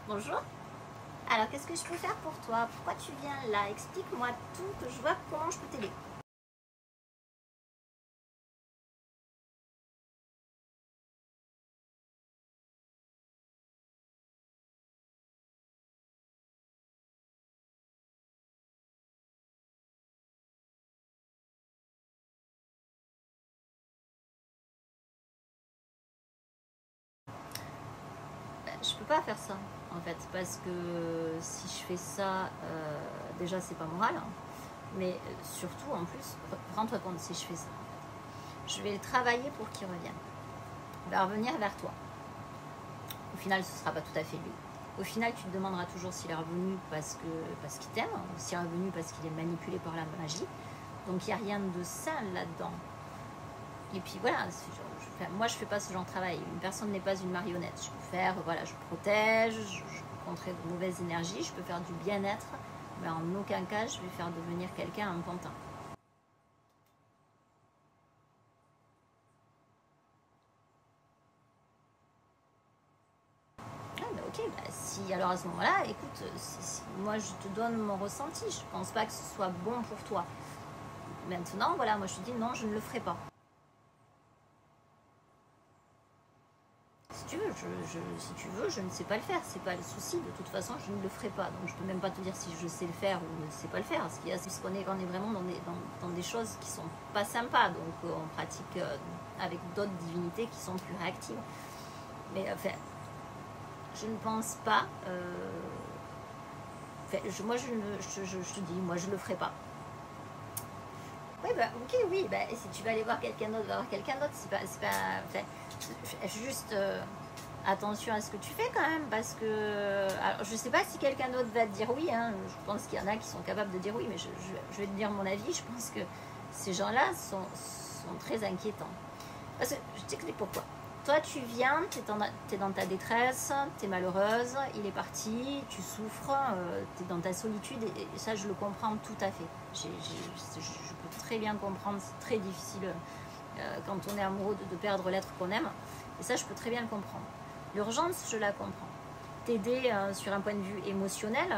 Bonjour. Alors, qu'est-ce que je peux faire pour toi? Pourquoi tu viens là? Explique-moi tout, que je vois comment je peux t'aider. Je peux pas faire ça, en fait, parce que si je fais ça, déjà, c'est pas moral. Hein. Mais surtout, en plus, rends-toi compte, si je fais ça, je vais le travailler pour qu'il revienne. Il va revenir vers toi. Au final, ce sera pas tout à fait lui. Au final, tu te demanderas toujours s'il est revenu parce qu'il t'aime, ou s'il est revenu parce qu'il est manipulé par la magie. Donc, il n'y a rien de sain là-dedans. Et puis voilà, moi je fais pas ce genre de travail. Une personne n'est pas une marionnette. Je peux faire, voilà, je protège, je peux contrer de mauvaises énergies, je peux faire du bien-être, mais en aucun cas je vais faire devenir quelqu'un un pantin. Ah, bah ok, bah si, alors à ce moment-là, écoute, moi je te donne mon ressenti, je pense pas que ce soit bon pour toi. Maintenant, voilà, moi je te dis non, je ne le ferai pas. Si tu veux, si tu veux, je ne sais pas le faire, c'est pas le souci, de toute façon je ne le ferai pas, donc je peux même pas te dire si je sais le faire ou ne sais pas le faire, ce qu'il y a, c'est qu'on est vraiment dans des choses qui sont pas sympas, donc on pratique avec d'autres divinités qui sont plus réactives. Mais enfin, je ne pense pas, moi je te dis, moi je le ferai pas. Oui, bah ok, oui, bah, si tu vas aller voir quelqu'un d'autre, va voir quelqu'un d'autre, c'est pas, enfin, juste attention à ce que tu fais quand même, parce que, alors je sais pas si quelqu'un d'autre va te dire oui, hein, je pense qu'il y en a qui sont capables de dire oui, mais je vais te dire mon avis, je pense que ces gens-là sont très inquiétants. Parce que, je t'explique pourquoi. Toi, tu viens, tu es dans ta détresse, tu es malheureuse, il est parti, tu souffres, tu es dans ta solitude, et ça, je le comprends tout à fait. Je peux très bien comprendre, c'est très difficile quand on est amoureux de perdre l'être qu'on aime, et ça, je peux très bien le comprendre. L'urgence, je la comprends. T'aider sur un point de vue émotionnel,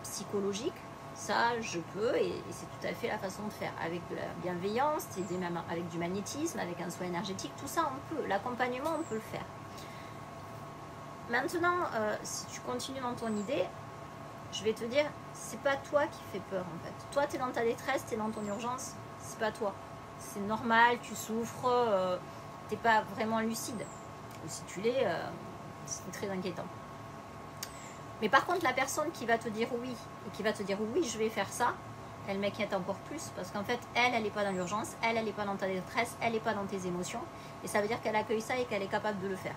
psychologique, ça je peux, et c'est tout à fait la façon de faire, avec de la bienveillance, t'aider même avec du magnétisme, avec un soin énergétique, tout ça on peut, l'accompagnement on peut le faire. Maintenant, si tu continues dans ton idée, je vais te dire, c'est pas toi qui fais peur en fait. Toi t'es dans ta détresse, t'es dans ton urgence, c'est pas toi. C'est normal, tu souffres, t'es pas vraiment lucide. Ou si tu l'es, c'est très inquiétant. Mais par contre, la personne qui va te dire oui, et qui va te dire oui, je vais faire ça, elle m'inquiète encore plus, parce qu'en fait, elle n'est pas dans l'urgence, elle n'est pas dans ta détresse, elle n'est pas dans tes émotions, et ça veut dire qu'elle accueille ça et qu'elle est capable de le faire.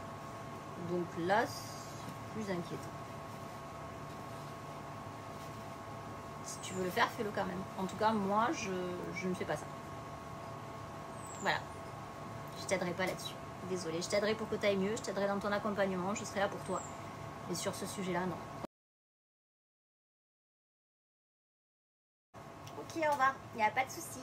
Donc là, c'est plus inquiétant. Si tu veux le faire, fais-le quand même. En tout cas, moi, je ne fais pas ça. Voilà. Je t'aiderai pas là-dessus. Désolée, je t'aiderai pour que tu ailles mieux, je t'aiderai dans ton accompagnement, je serai là pour toi. Mais sur ce sujet-là, non. Ok, au revoir, il n'y a pas de souci.